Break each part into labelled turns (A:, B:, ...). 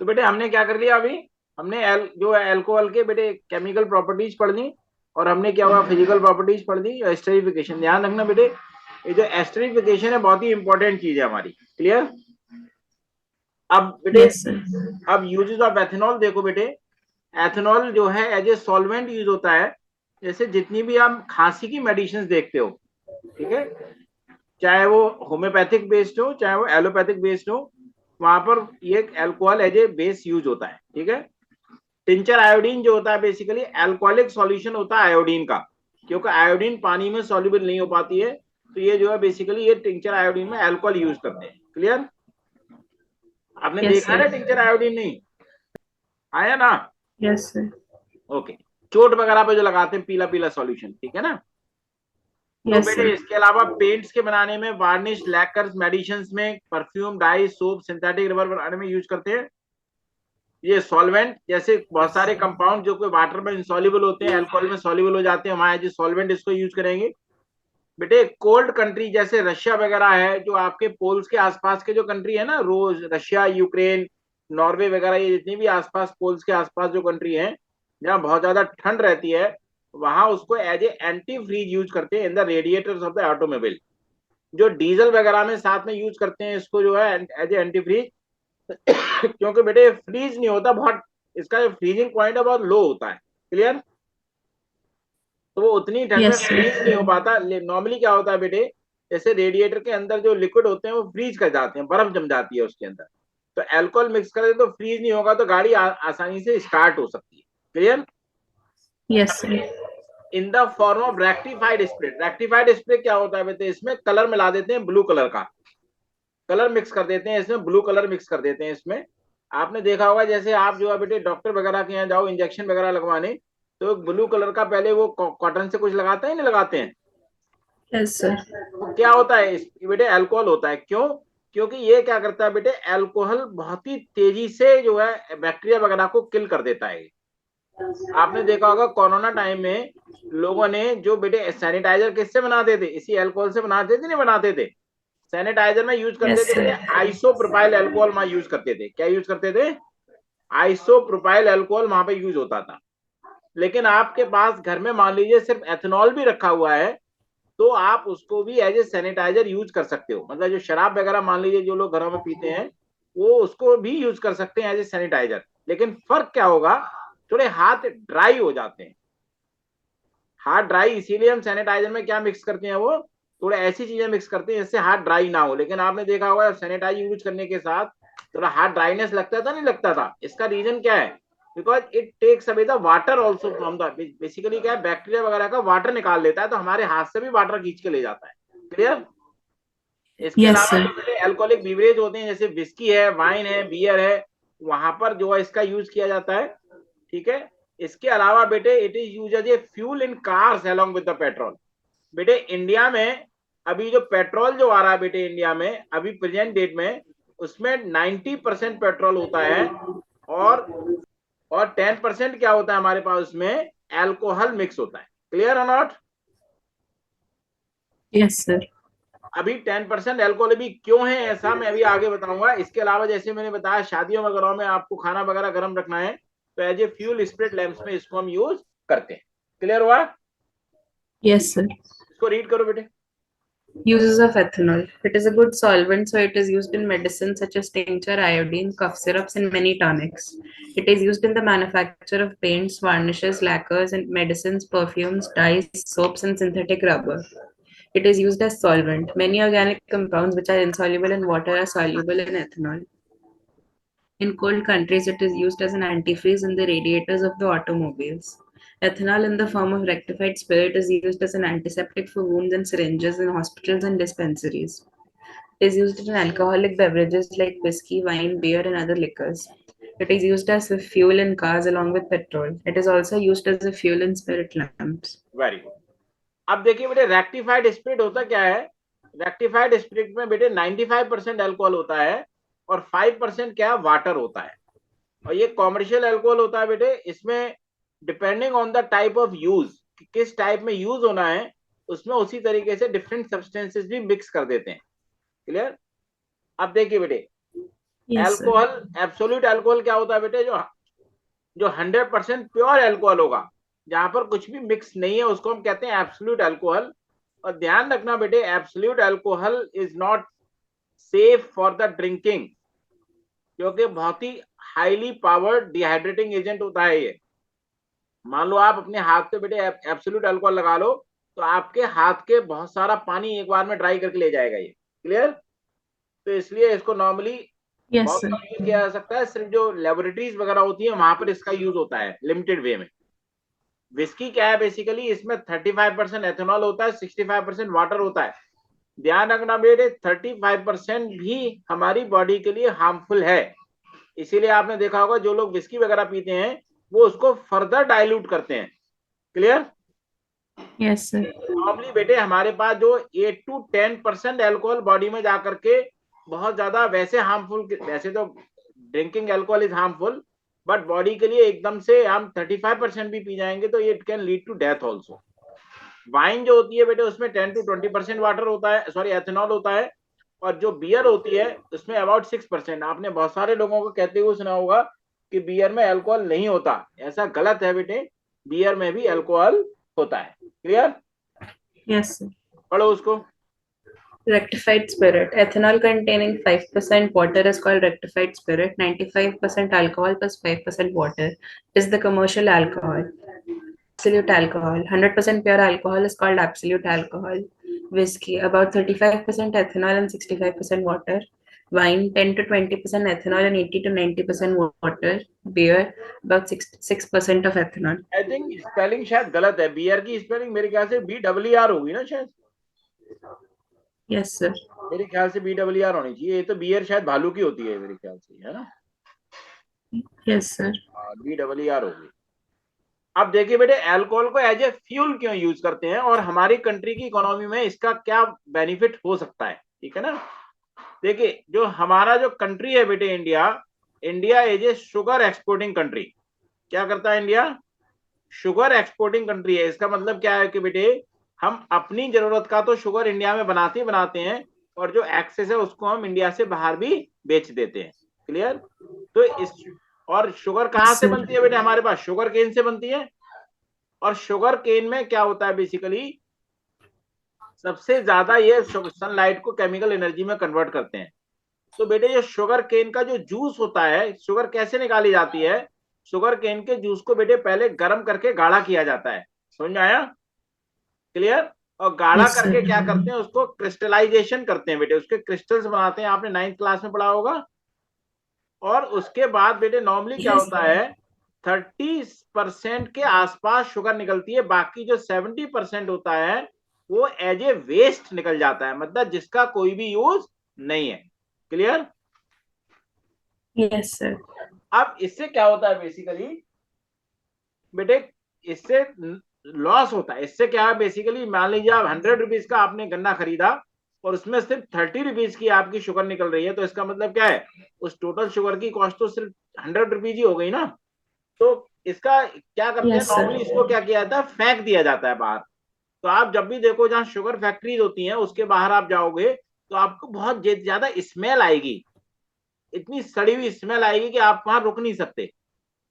A: तो बेटे हमने क्या कर लिया अभी, हमने जो अल्कोहल के बेटे केमिकल प्रॉपर्टीज पढ़ ली, और हमने क्या हुआ फिजिकल प्रॉपर्टीज पढ़ ली, एस्टरिफिकेशन। ध्यान रखना बेटे, ये जो एस्टरिफिकेशन है बहुत ही इंपॉर्टेंट चीज है हमारी। क्लियर? अब बेटे,
B: यस सर।
A: अब यूजेस ऑफ एथेनॉल देखो बेटे। एथेनॉल जो है एज ए सॉल्वेंट यूज होता है। जैसे जितनी भी आप खांसी की मेडिसिन देखते हो, ठीक है, चाहे वो होम्योपैथिक बेस्ड हो चाहे वो एलोपैथिक बेस्ड हो, वहां पर ये alcohol as a base use होता है। ठीक है। टिंचर आयोडीन जो होता है बेसिकली अल्कोहलिक सॉल्यूशन होता है आयोडीन का, क्योंकि आयोडीन पानी में सॉल्युबल नहीं हो पाती है, तो ये जो है बेसिकली ये टिंचर आयोडीन में अल्कोहल यूज करते हैं। क्लियर? आपने
B: यस
A: देखा है
B: सर।
A: ना टिंचर आयोडीन? नहीं आया ना?
B: Yes sir.
A: ओके। चोट वगैरह पे जो लगाते हैं पीला पीला सॉल्यूशन, ठीक है ना? तो
B: यस
A: बेटे
B: सर।
A: इसके अलावा पेंट्स के बनाने में, वार्निश, लैकर्स, मेडिसिन में, perfume, dye, soap, synthetic rubber बनाने में यूज करते हैं। ये सॉल्वेंट जैसे बहुत सारे कंपाउंड जो कोई वाटर में इंसॉल्युबल होते हैं, अल्कोहल में सॉल्युबल हो जाते हैं, वहां जो सॉल्वेंट इसको यूज करेंगे। बेटे कोल्ड कंट्री जैसे रशिया वगैरह है, जो आपके पोल्स के आसपास के जो कंट्री है ना, रोज रशिया, यूक्रेन, नॉर्वे वगैरह, ये जितनी भी आसपास पोल्स के आसपास जो कंट्री है जहाँ बहुत ज्यादा ठंड रहती है, वहां उसको as a antifreeze use करते हैं in the radiators of the automobile. जो डीजल वगैरह में साथ में यूज करते हैं इसको जो है एज ए एंटी फ्रीज। क्योंकि बेटे फ्रीज नहीं होता, बहुत इसका जो फ्रीजिंग पॉइंट है बहुत लो होता है। क्लियर? तो वो उतनी ठंड में
B: यस सर।
A: फ्रीज नहीं हो पाता। नॉर्मली क्या होता है बेटे, जैसे रेडिएटर के अंदर जो लिक्विड होते हैं वो फ्रीज कर जाते हैं, बर्फ जम जाती है उसके अंदर। तो अल्कोहल मिक्स कर दे तो फ्रीज नहीं होगा, तो गाड़ी आसानी से स्टार्ट हो सकती है। Clear?
B: Yes sir.
A: In the form of rectified spirit. Rectified spirit क्या होता है बेटे, इसमें कलर मिला देते हैं, ब्लू कलर का कलर मिक्स कर देते हैं इसमें, ब्लू कलर मिक्स कर देते हैं इसमें। आपने देखा होगा जैसे आप जो है बेटे डॉक्टर वगैरह के यहाँ जाओ इंजेक्शन वगैरह लगवाने, तो ब्लू कलर का पहले वो कॉटन से कुछ लगाते हैं, नहीं लगाते हैं?
B: Yes sir.
A: वो क्या होता है बेटे, अल्कोहल होता है। क्यों? क्योंकि ये क्या करता है बेटे, अल्कोहल बहुत ही तेजी से जो है बैक्टीरिया वगैरह को किल कर देता है। आपने देखा होगा कोरोना टाइम में लोगों ने जो बेटे सैनिटाइजर किससे बनाते थे, इसी अल्कोहल से बनाते थे, नहीं बनाते थे? सैनिटाइजर में यूज करते
B: यस
A: थे बेटे
B: सर।
A: आइसोप्रोपाइल अल्कोहल, वहां यूज करते थे। क्या यूज करते थे? आइसोप्रोपाइल अल्कोहल वहां पे यूज होता था। लेकिन आपके पास घर में मान लीजिए सिर्फ एथेनॉल भी रखा हुआ है, तो आप उसको भी एज ए सैनिटाइजर यूज कर सकते हो। मतलब जो शराब वगैरह मान लीजिए जो लोग घरों में पीते हैं, वो उसको भी यूज कर सकते हैं एज ए सैनिटाइजर। लेकिन फर्क क्या होगा, थोड़े हाथ ड्राई हो जाते हैं। हाथ ड्राई इसीलिए हम सैनिटाइजर में क्या मिक्स करते हैं, वो थोड़ा ऐसी चीजें मिक्स करते हैं जिससे हाथ ड्राई ना हो। लेकिन आपने देखा होगा सैनिटाइजर यूज करने के साथ थोड़ा हाथ ड्राइनेस लगता था, नहीं लगता था? इसका रीजन क्या है? Because it takes away the water also from the, basically क्या है, बैक्टीरिया वगैरह का वाटर निकाल लेता है, तो हमारे हाथ से भी वाटर खींच के ले जाता है। क्लियर? इसके
B: यस
A: अलावा
B: सर।
A: जो बड़े अल्कोहलिक बीवरेज होते हैं जैसे विस्की है, वाइन है, बियर है, वहां पर जो है इसका यूज किया जाता है। ठीक है। इसके अलावा बेटे it is use as a fuel in cars along with the petrol. बेटे इंडिया में अभी जो पेट्रोल जो आ रहा है बेटे इंडिया में अभी प्रेजेंट डेट में, उसमें 90% पेट्रोल होता है, और 10% क्या होता है हमारे पास उसमें, अल्कोहल मिक्स होता है। क्लियर और नॉट?
B: Yes sir.
A: अभी 10% एल्कोहल भी क्यों है ऐसा मैं अभी आगे बताऊंगा। इसके अलावा जैसे मैंने बताया शादियों वगैरह में आपको खाना वगैरह गर्म रखना है, तो as a fuel spirit lamps में इसको हम यूज करते हैं। क्लियर हुआ?
B: Yes sir.
A: इसको रीड करो बेटे।
B: Uses of ethanol. It is a good solvent, so it is used in medicines such as tincture, iodine, cough syrups, and many tonics. It is used in the manufacture of paints, varnishes, lacquers, and medicines, perfumes, dyes, soaps, and synthetic rubber. It is used as solvent. Many organic compounds which are insoluble in water are soluble in ethanol. In cold countries, it is used as an antifreeze in the radiators of the automobiles. Ethanol in the form of rectified spirit is used as an antiseptic for wounds and syringes in hospitals and dispensaries. It is used in alcoholic beverages like whiskey, wine, beer, and other liquors. It is used as a fuel in cars along with petrol. It is also used as a fuel in spirit lamps.
A: Very good. अब देखिए बेटे rectified spirit होता क्या है। Rectified spirit में बेटे 95% alcohol होता है, और 5% क्या वाटर होता है। और ये कॉमर्शियल अल्कोहल होता है बेटे। इसमें depending on the type of use, किस टाइप में यूज होना है, उसमें उसी तरीके से डिफरेंट सब्सटेंसेस भी मिक्स कर देते हैं। क्लियर? अब देखिए बेटे,
B: Yes, sir.
A: Alcohol, absolute alcohol क्या होता है बेटे? जो जो 100% प्योर अल्कोहल होगा, जहां पर कुछ भी मिक्स नहीं है, उसको हम कहते हैं एब्सोल्यूट अल्कोहल। और ध्यान रखना बेटे, absolute alcohol is not safe for the drinking, क्योंकि बहुत ही हाईली पावर्ड डिहाइड्रेटिंग एजेंट होता है ये। मान लो आप अपने हाथ पे बेटे एब्सोल्यूट अल्कोहल लगा लो, तो आपके हाथ के बहुत सारा पानी एक बार में ड्राई करके ले जाएगा ये। क्लियर? तो इसलिए इसको नॉर्मली
B: Yes,
A: बहुत
B: sir.
A: कम यूज किया जा सकता है, सिर्फ जो लेबोरेटरीज वगैरह होती है वहां पर इसका यूज होता है लिमिटेड वे में। विस्की क्या है बेसिकली, इसमें 35% एथेनॉल होता है, 65% वाटर होता है। ध्यान रखना बेटे, 35% भी हमारी बॉडी के लिए हार्मफुल है। इसीलिए आपने देखा होगा जो लोग विस्की वगैरह पीते हैं वो उसको फर्दर डाइल्यूट करते हैं। क्लियर?
B: Yes, sir.
A: नॉर्मली बेटे हमारे पास जो 8 to 10% एल्कोहल बॉडी में जाकर के बहुत ज्यादा वैसे हार्मफुल, वैसे तो drinking alcohol is harmful, but body के लिए एकदम से हम 35% भी पी जाएंगे तो it can lead to death also. Wine जो होती है बेटे उसमें 10 to 20% वाटर होता है, सॉरी एथेनॉल होता है। और जो बियर होती है उसमें अबाउट 6%। आपने बहुत सारे लोगों को कहते हुए सुना होगा कि बियर में अल्कोहल नहीं होता, ऐसा गलत है बेटे, बियर में भी अल्कोहल होता है। क्लियर?
B: Yes, sir.
A: पढ़ो उसको।
B: Rectified spirit. Ethanol containing 5% water is called rectified spirit. 95% alcohol plus 5% water is the commercial alcohol. Absolute alcohol. 100% pure alcohol is called absolute alcohol. Whiskey, about 35% ethanol and 65% water. Wine, 10 to 20% ethanol and 80 to 90% water. Beer, about 6% of ethanol.
A: I think spelling शायद गलत है, beer की spelling मेरे ख्याल से BER होगी ना शायद।
B: Yes, sir.
A: मेरे ख्याल से BER होनी चाहिए, ये तो बियर शायद भालू की होती है मेरे ख्याल से, है ना?
B: Yes, sir.
A: BER होगी। अब देखिए बेटे, अल्कोहल को एज ए फ्यूल क्यों यूज करते हैं और हमारी कंट्री की इकोनॉमी में इसका क्या बेनिफिट हो सकता है, ठीक है ना? देखिए, जो हमारा जो कंट्री है बेटे India, India is a sugar exporting country. क्या करता है इंडिया? शुगर एक्सपोर्टिंग कंट्री है। इसका मतलब क्या है कि बेटे हम अपनी जरूरत का तो शुगर इंडिया में बनाते ही बनाते हैं, और जो एक्सेस है उसको हम इंडिया से बाहर भी बेच देते हैं। क्लियर? तो इस, और शुगर कहाँ
B: Yes,
A: से
B: sir.
A: बनती है बेटे? हमारे पास शुगर केन से बनती है। और शुगर केन में क्या होता है बेसिकली, सबसे ज्यादा ये सनलाइट को केमिकल एनर्जी में कन्वर्ट करते हैं। तो बेटे ये शुगर केन का जो जूस होता है, शुगर कैसे निकाली जाती है? शुगर केन के जूस को बेटे पहले गर्म करके गाढ़ा किया जाता है। समझ में आया? क्लियर? और गाढ़ा
B: Yes, sir.
A: करके क्या करते हैं, उसको क्रिस्टलाइजेशन करते हैं बेटे, उसके क्रिस्टल्स बनाते हैं, आपने 9th क्लास में पढ़ा होगा। और उसके बाद बेटे नॉर्मली क्या
B: Yes.
A: होता है, 30% के आसपास शुगर निकलती है, बाकी जो 70% होता है वो एज ए वेस्ट निकल जाता है, मतलब जिसका कोई भी यूज नहीं है। क्लियर?
B: Yes, sir.
A: अब इससे क्या होता है बेसिकली बेटे, इससे लॉस होता है। इससे क्या है बेसिकली, मान लीजिए आप 100 रुपीज का आपने गन्ना खरीदा और उसमें सिर्फ 30 रुपीज की आपकी शुगर निकल रही है, तो इसका मतलब क्या है, उस टोटल शुगर की कॉस्ट तो सिर्फ 100 रुपीज ही हो गई ना। तो इसका क्या करते हैं,
B: Yes, sir.
A: नॉर्मली इसको क्या किया जाता है, फेंक दिया जाता है बाहर। तो आप जब भी देखो जहाँ शुगर फैक्ट्रीज होती हैं उसके बाहर आप जाओगे तो आपको बहुत ज्यादा स्मेल आएगी, इतनी सड़ी हुई स्मेल आएगी कि आप वहां रुक नहीं सकते।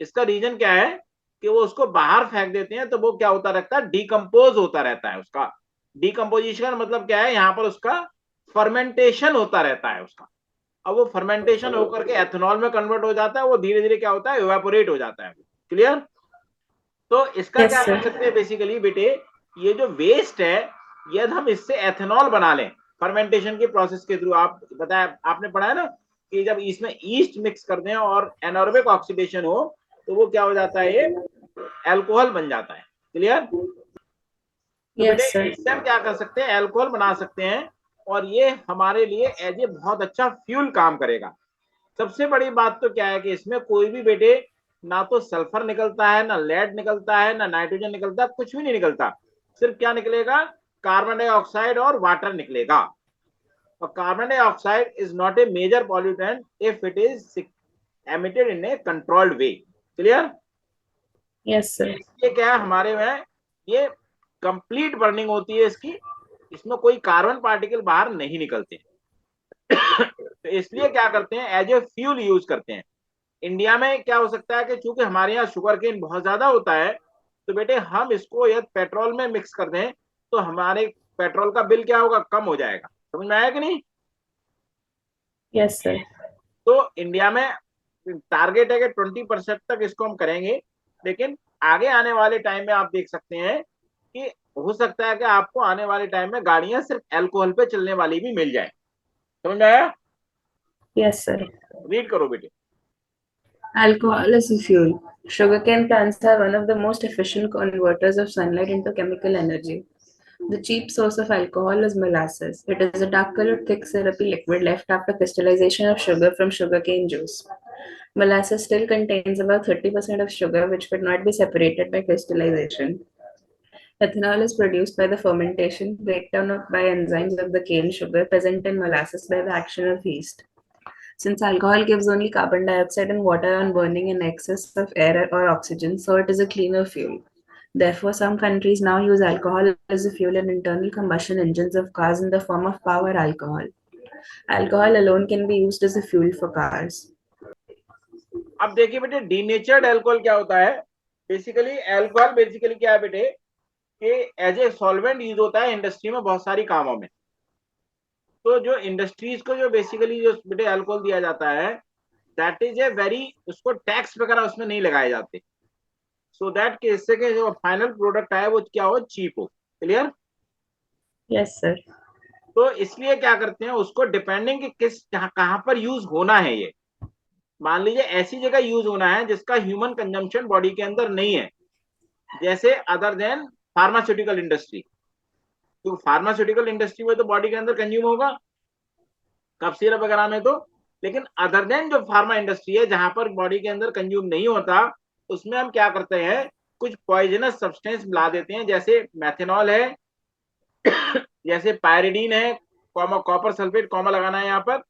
A: इसका रीजन क्या है कि वो उसको बाहर फेंक देते हैं, तो वो क्या होता रहता है, डिकम्पोज होता रहता है उसका। डिकम्पोजिशन मतलब क्या है, यहाँ पर उसका फर्मेंटेशन होता रहता है उसका। अब वो फर्मेंटेशन होकर के एथेनॉल में कन्वर्ट हो जाता है, वो धीरे धीरे क्या होता है, इवेपोरेट हो जाता है। क्लियर? तो इसका क्या
B: Yes,
A: कर
B: sir.
A: सकते हैं बेसिकली बेटे, ये जो वेस्ट है यदि हम इससे एथेनॉल बना लें फर्मेंटेशन के प्रोसेस के थ्रू, आप बताया आपने पढ़ा है ना कि जब इसमें ईस्ट मिक्स कर दें और एनोरेबिक ऑक्सीडेशन हो तो वो क्या हो जाता है, ये अल्कोहल बन जाता है। क्लियर? तो बेटे
B: Yes, sir.
A: इससे हम क्या कर सकते हैं, अल्कोहल बना सकते हैं, और ये हमारे लिए एज ए बहुत अच्छा फ्यूल काम करेगा। सबसे बड़ी बात तो क्या है कि इसमें कोई भी बेटे ना तो सल्फर निकलता है, ना लेड निकलता है, ना नाइट्रोजन निकलता, कुछ भी नहीं निकलता। सिर्फ क्या निकलेगा, कार्बन डाइऑक्साइड और वाटर निकलेगा। और carbon dioxide is not a major pollutant if it is emitted in a controlled way. Clear?
B: Yes, sir.
A: ये क्या है हमारे में, ये कंप्लीट बर्निंग होती है इसकी, इसमें कोई कार्बन पार्टिकल बाहर नहीं निकलते। तो इसलिए क्या करते हैं, एज ए फ्यूल यूज करते हैं। इंडिया में क्या हो सकता है कि चूंकि हमारे यहाँ शुगर केन बहुत ज्यादा होता है, तो बेटे हम इसको यदि पेट्रोल में मिक्स कर दें तो हमारे पेट्रोल का बिल क्या होगा, कम हो जाएगा। समझ में आया कि नहीं?
B: Yes, sir.
A: तो इंडिया में टारगेट है कि 20% तक इसको हम करेंगे, लेकिन आगे आने वाले टाइम में आप देख सकते हैं कि हो सकता है कि आपको आने वाले टाइम में गाड़ियां सिर्फ अल्कोहल पे चलने वाली भी मिल जाए। समझ में आया?
B: Yes, sir.
A: रीड करो बेटे।
B: Alcohol is a fuel. Sugarcane plants are one of the most efficient converters of sunlight into chemical energy. The cheap source of alcohol is molasses. It is a dark-colored, thick, syrupy liquid left after crystallization of sugar from sugarcane juice. Molasses still contains about 30% of sugar, which could not be separated by crystallization. Ethanol is produced by the fermentation, breakdown by enzymes of the cane sugar present in molasses by the action of yeast. Since alcohol gives only carbon dioxide and water on burning in excess of air or oxygen, so it is a cleaner fuel. Therefore, some countries now use alcohol as a fuel in internal combustion engines of cars in the form of power alcohol. Alcohol alone can be used as a fuel for cars.
A: अब देखिए बेटे, denatured alcohol क्या होता है। Basically alcohol basically क्या है बेटे, कि एज ए सॉल्वेंट यूज होता है इंडस्ट्री में बहुत सारी कामों में। तो जो इंडस्ट्रीज को जो बेसिकली जो बेटे अल्कोहल दिया जाता है, दैट इज ए वेरी, उसको टैक्स वगैरह उसमें नहीं लगाए जाते, सो दैट कि इससे के जो फाइनल प्रोडक्ट है वो क्या हो, चीप हो। क्लियर?
B: Yes, sir.
A: तो इसलिए क्या करते हैं, उसको डिपेंडिंग कि किस कहाँ पर यूज होना है। ये मान लीजिए ऐसी जगह यूज होना है जिसका ह्यूमन कंजम्पशन बॉडी के अंदर नहीं है, जैसे अदर देन फार्मास्यूटिकल इंडस्ट्री। तो फार्मास्यूटिकल इंडस्ट्री में तो बॉडी के अंदर कंज्यूम होगा, कफ सिरप वगैरह में तो। लेकिन अदर देन जो फार्मा इंडस्ट्री है जहां पर बॉडी के अंदर कंज्यूम नहीं होता, उसमें हम क्या करते हैं, कुछ पॉइजनस सब्सटेंस मिला देते हैं, जैसे मैथेनॉल है, जैसे पायरिडीन है, कॉमा कॉपर सल्फेट, कॉमा लगाना है यहाँ पर,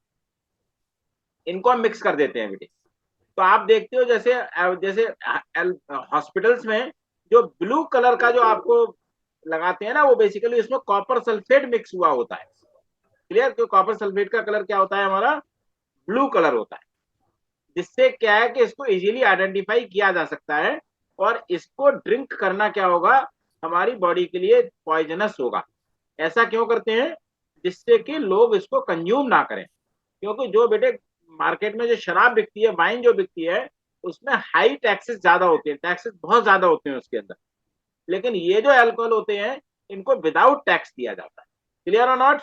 A: इनको हम मिक्स कर देते हैं बेटे। तो आप देखते हो जैसे जैसे हॉस्पिटल्स में जो ब्लू कलर का जो आपको लगाते हैं ना, वो बेसिकली उसमें कॉपर सल्फेट मिक्स हुआ होता है। क्लियर? तो कॉपर सल्फेट का कलर क्या होता है हमारा, ब्लू कलर होता है, जिससे क्या है कि इसको इजीली आइडेंटिफाई किया जा सकता है, और इसको ड्रिंक करना क्या होगा, हमारी बॉडी के लिए पॉइजनस होगा। ऐसा क्यों करते हैं, जिससे कि लोग इसको कंज्यूम ना करें। क्योंकि जो बेटे मार्केट में जो शराब बिकती है, वाइन जो बिकती है, उसमें हाई टैक्सेस ज्यादा होते हैं, टैक्सेस बहुत ज्यादा होते हैं उसके अंदर। लेकिन ये जो अल्कोहल होते हैं, इनको विदाउट टैक्स दिया जाता है। क्लियर और नॉट?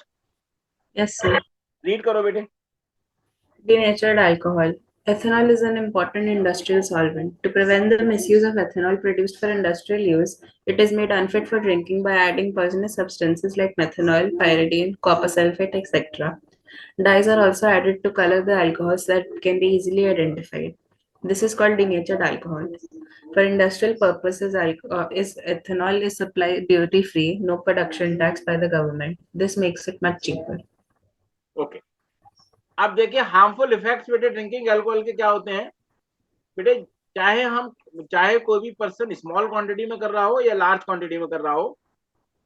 B: Yes, sir.
A: रीड करो बेटे।
B: Denatured alcohol. Ethanol is an important industrial solvent. To prevent the misuse of ethanol produced for industrial use, it is made unfit for drinking by adding poisonous substances like methanol, pyridine, copper sulfate, etc. Dyes are also added to color the alcohols that can be easily identified. This is called denatured alcohol. For industrial purposes, ethanol is supplied duty free, no production tax by the government. This makes it much cheaper.
A: Okay. अब देखिए harmful effects बेटे drinking alcohol के क्या होते हैं बेटे। चाहे कोई भी पर्सन स्मॉल क्वांटिटी में कर रहा हो या लार्ज क्वांटिटी में कर रहा हो,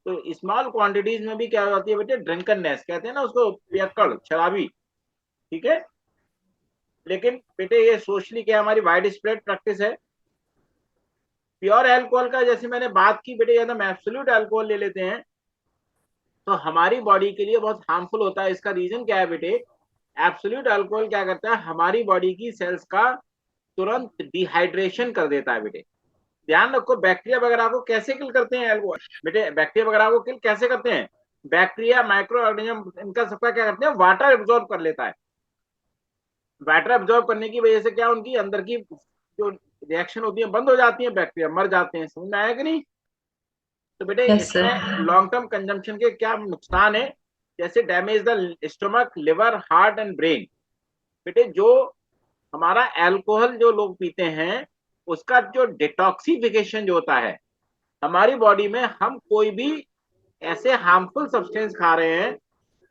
A: तो स्मॉल क्वांटिटीज में भी क्या हो जाती है बेटे, ड्रिंकननेस कहते हैं ना उसको, पियक्कड़, शराबी। ठीक है? लेकिन बेटे ये सोशली क्या हमारी वाइड स्प्रेड प्रैक्टिस है। प्योर अल्कोहल का जैसे मैंने बात की बेटे, यदि हम एब्सोल्यूट अल्कोहल ले लेते हैं तो हमारी बॉडी के लिए बहुत हार्मफुल होता है। इसका रीजन क्या है बेटे, एब्सोल्यूट अल्कोहल क्या करता है, हमारी बॉडी की सेल्स का तुरंत डिहाइड्रेशन कर देता है बेटे। ध्यान रखो, बैक्टीरिया वगैरह को कैसे किल करते हैं अल्कोहल बेटे, बैक्टीरिया वगैरह को किल कैसे करते हैं, बैक्टीरिया माइक्रो ऑर्गेनिज्म इनका सबका क्या करते हैं, वाटर एब्जॉर्ब कर लेता है। वाटर एब्जॉर्ब करने की वजह से क्या उनकी अंदर की जो रिएक्शन होती है बंद हो जाती है, बैक्टीरिया मर जाते हैं। समझ में आया कि नहीं? तो बेटे
B: Yes, sir.
A: इसमें लॉन्ग टर्म कंजम्पशन के क्या नुकसान है, जैसे damage the stomach, liver, heart and brain. बेटे जो हमारा अल्कोहल जो लोग पीते हैं, उसका जो डिटॉक्सिफिकेशन जो होता है हमारी बॉडी में, हम कोई भी ऐसे हार्मफुल सब्सटेंस खा रहे हैं,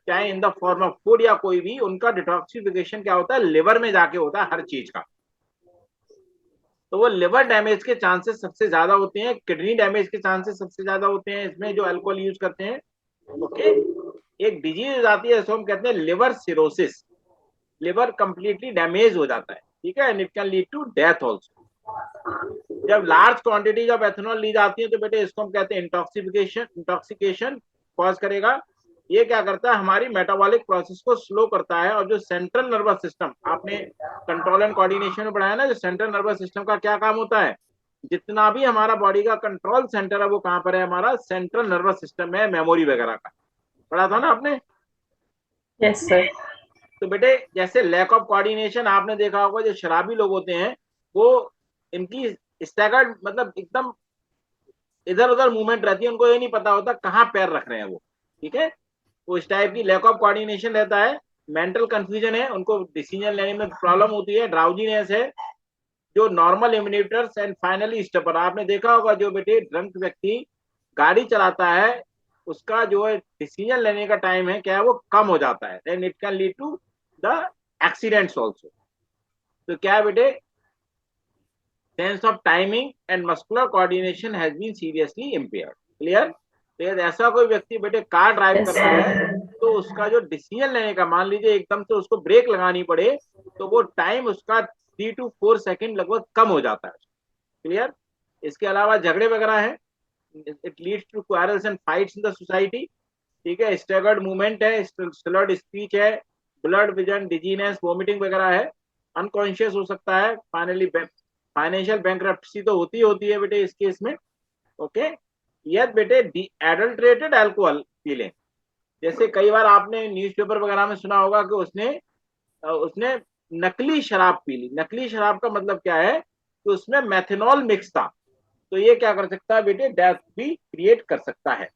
A: चाहे in the form of food या कोई भी, उनका डिटॉक्सिफिकेशन क्या होता है, लिवर में जाके होता है हर चीज का। तो वो लिवर डैमेज के चांसेस सबसे ज्यादा होते हैं, किडनी डैमेज के चांसेस सबसे ज्यादा होते हैं इसमें जो अल्कोहल यूज करते हैं। ओके? एक डिजीज आती है जिसको हम कहते हैं liver cirrhosis. Liver completely damage हो जाता है, ठीक है, and it can lead to death also. जब लार्ज क्वांटिटीज ऑफ एथेनॉल ली जाती है तो बेटे इसको हम कहते हैं इंटॉक्सिकेशन कॉज करेगा। ये क्या करता है, हमारी मेटाबॉलिक प्रोसेस को स्लो करता है, और जो सेंट्रल नर्वस सिस्टम आपने कंट्रोल एंड कोऑर्डिनेशन में पढ़ाया ना, जो सेंट्रल नर्वस सिस्टम का क्या काम होता है, जितना भी हमारा बॉडी का कंट्रोल सेंटर है वो कहाँ पर है, हमारा सेंट्रल नर्वस सिस्टम में, मेमोरी वगैरह का पढ़ा था ना आपने।
B: Yes, sir.
A: तो बेटे जैसे लैक ऑफ कोऑर्डिनेशन आपने देखा होगा, जो शराबी लोग होते हैं वो, इनकी स्टैगर्ड मतलब एकदम इधर उधर मूवमेंट रहती है, उनको ये नहीं पता होता कहाँ पैर रख रहे हैं वो, ठीक है। वो इस टाइप की लैक ऑफ कोऑर्डिनेशन रहता है, मेंटल कंफ्यूजन है, उनको डिसीजन लेने में प्रॉब्लम होती है, ड्राउजीनेस है, जो नॉर्मल इम्यूनेटर्स, एंड फाइनली स्टपर। आपने देखा होगा जो बेटे ड्रंक व्यक्ति गाड़ी चलाता है, उसका जो है डिसीजन लेने का टाइम है क्या है, वो कम हो जाता है, then it can lead to the accidents also. तो क्या है बेटे, sense of timing and muscular coordination has been seriously impaired. Clear. तो यदि ऐसा कोई व्यक्ति बेटे कार ड्राइव
B: Yes,
A: कर रहा है,
B: sir.
A: तो उसका जो डिसीजन लेने का, मान लीजिए एकदम से उसको ब्रेक लगानी पड़े, तो वो टाइम उसका 3 to 4 सेकेंड लगभग कम हो जाता है। क्लियर। इसके अलावा झगड़े वगैरह है, it leads to quarrels and fights in the society, ठीक है, स्टैगर्ड मूवमेंट है, स्लर्ड स्पीच है, ब्लड विजन, डिजीनेस, वोमिटिंग वगैरह है, अनकॉन्शियस हो सकता है, फाइनली फाइनेंशियल बैंकरप्सी तो होती है बेटे इस केस में। ओके। यह बेटे एडल्ट्रेटेड अल्कोहल पी लें, जैसे कई बार आपने न्यूज़पेपर वगैरह में सुना होगा कि उसने उसने नकली शराब पी ली। नकली शराब का मतलब क्या है कि उसमें मेथनॉल मिक्स था, तो ये क्या कर सकता है बेटे, डेथ भी क्रिएट कर सकता है।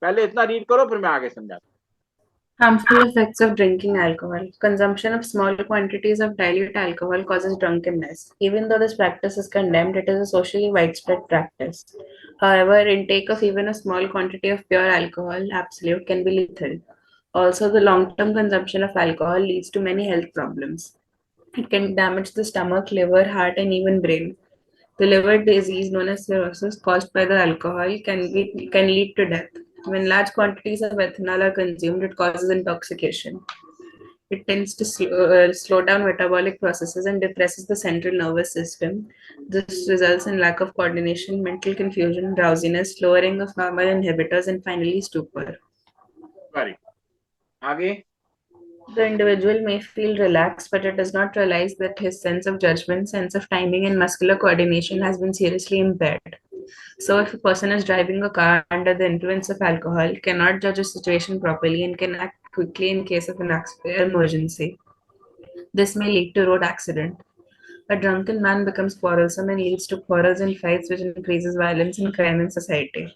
A: पहले इतना रीड करो, फिर मैं आगे समझाता
B: Harmful effects of drinking alcohol. Consumption of small quantities of dilute alcohol causes drunkenness. Even though this practice is condemned, it is a socially widespread practice. However, intake of even a small quantity of pure alcohol, absolute, can be lethal. Also, the long term consumption of alcohol leads to many health problems. It can damage the stomach, liver, heart, and even brain. The liver disease known as cirrhosis caused by the alcohol can lead to death. When large quantities of ethanol are consumed, it causes intoxication. It tends to slow down metabolic processes and depresses the central nervous system. This results in lack of coordination, mental confusion, drowsiness, lowering of normal inhibitors, and finally stupor.
A: हूँ। Very आगे।
B: The individual may feel relaxed, but it does not realize that his sense of judgment, sense of timing, and muscular coordination has been seriously impaired. So, if a person is driving a car under the influence of alcohol, cannot judge a situation properly, and can act quickly in case of an emergency, this may lead to road accident. A drunken man becomes quarrelsome and leads to quarrels and fights, which increases violence and crime in society.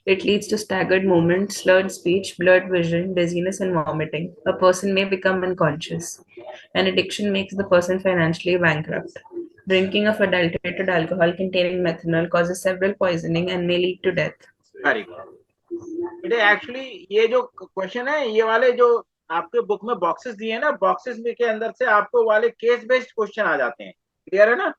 B: It leads to staggered movement, slurred speech, blurred vision, dizziness, and vomiting. A person may become unconscious. An addiction makes the person financially bankrupt. Drinking of adulterated alcohol containing methanol causes several poisoning and may lead to death.
A: Very बेटे actually ये जो question है, ये वाले जो आपके book में boxes दिए हैं ना, बॉक्सेस में के अंदर से आपको वाले केस बेस्ड क्वेश्चन आ जाते हैं। क्लियर है ना।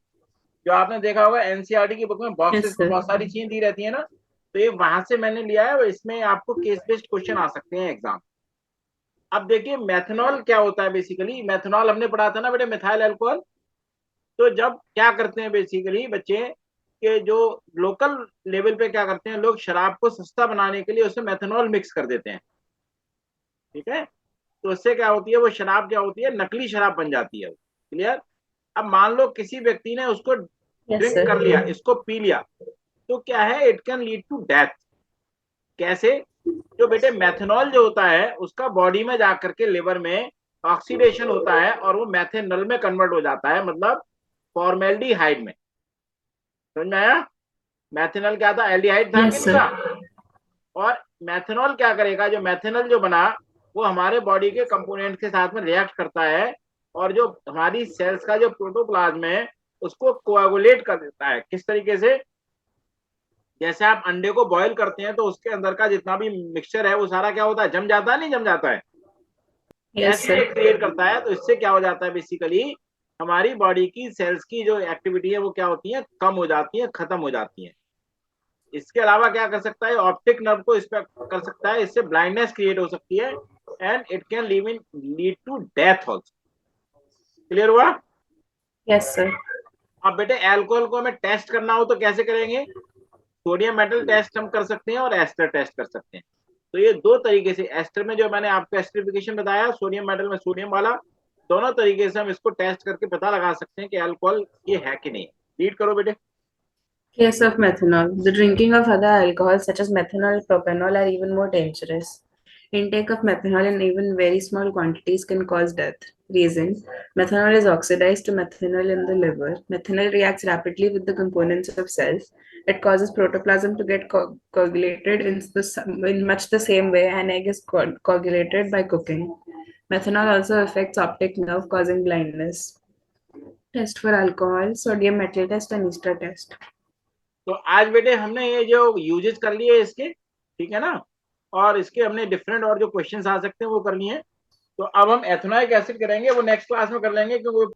A: जो आपने देखा होगा एनसीईआरटी की बुक में बॉक्सेस
B: Yes,
A: में
B: sir.
A: बहुत सारी चीजें दी रहती है ना, तो ये वहां से मैंने लिया है, और इसमें आपको केस बेस्ड क्वेश्चन आ सकते हैं एग्जाम। अब देखिए मेथनॉल क्या होता है। बेसिकली मेथनॉल हमने पढ़ा था ना बेटे, मिथाइल अल्कोहल। तो जब क्या करते हैं बेसिकली बच्चे, के जो लोकल लेवल पे क्या करते हैं लोग, शराब को सस्ता बनाने के लिए उसमें मेथनॉल मिक्स कर देते हैं, ठीक है। तो उससे क्या होती है, वो शराब क्या होती है, नकली शराब बन जाती है। क्लियर। अब मान लो किसी व्यक्ति ने उसको
B: Yes,
A: ड्रिंक
B: sir.
A: कर लिया, इसको पी लिया, तो क्या है, it can lead to death. कैसे, जो बेटे मेथनॉल जो होता है उसका बॉडी में जाकर के लिवर में ऑक्सीडेशन होता है, और वो मैथेनॉल में कन्वर्ट हो जाता है, मतलब फॉर्मेल्डिहाइड में। समझ में आया। मैथेनॉल क्या था, एल्डिहाइड था कि
B: Yes,
A: नहीं
B: sir.
A: था। और मैथेनॉल क्या करेगा, जो मैथेनॉल जो बना वो हमारे बॉडी के कंपोनेंट के साथ में रिएक्ट करता है, और जो हमारी सेल्स का जो प्रोटोप्लाज्म है उसको कोआगुलेट कर देता है। किस तरीके से, जैसे आप अंडे को बॉईल करते हैं तो उसके अंदर का जितना भी मिक्सचर है वो सारा क्या होता है, जम जाता है, नहीं जम जाता है,
B: Yes,
A: ऐसे
B: sir.
A: क्रिएट करता है। तो इससे क्या हो जाता है बेसिकली, हमारी बॉडी की सेल्स की जो एक्टिविटी है वो क्या होती है, कम हो जाती है, खत्म हो जाती है। इसके अलावा क्या कर सकता है, ऑप्टिक नर्व को इस पर कर सकता है, इससे ब्लाइंडनेस क्रिएट हो सकती है, and it can lead to death also. Clear हुआ?
B: Yes, sir.
A: अब बेटे एल्कोहल को हमें टेस्ट करना हो तो कैसे करेंगे? सोडियम मेटल टेस्ट हम कर सकते हैं और एस्टर टेस्ट कर सकते हैं। तो ये दो तरीके से, एस्टर में जो मैंने आपको एस्टरिफिकेशन बताया, सोडियम मेटल में सोडियम वाला, दोनों तरीके से हम इसको टेस्ट करके पता लगा सकते हैं कि अल्कोहल ये है कि नहीं। रीड करो बेटे।
B: Case of methanol. The drinking of other alcohols such as methanol, propanol are even more dangerous. Intake of methanol in even very small quantities can cause death. Reason: methanol is oxidized to methanol in the liver. Methanol reacts rapidly with the components of cells. It causes protoplasm to get coagulated in much the same way an egg is coagulated by cooking. Methanol also affects optic nerve, causing blindness. Test for alcohol, sodium metal test, and Easter test.
A: तो आज बेटे हमने ये जो uses कर लिए इसके, ठीक है ना, और इसके हमने डिफरेंट और जो क्वेश्चंस आ सकते हैं वो कर लिए हैं। तो अब हम एथेनॉइक एसिड करेंगे, वो नेक्स्ट क्लास में कर लेंगे क्योंकि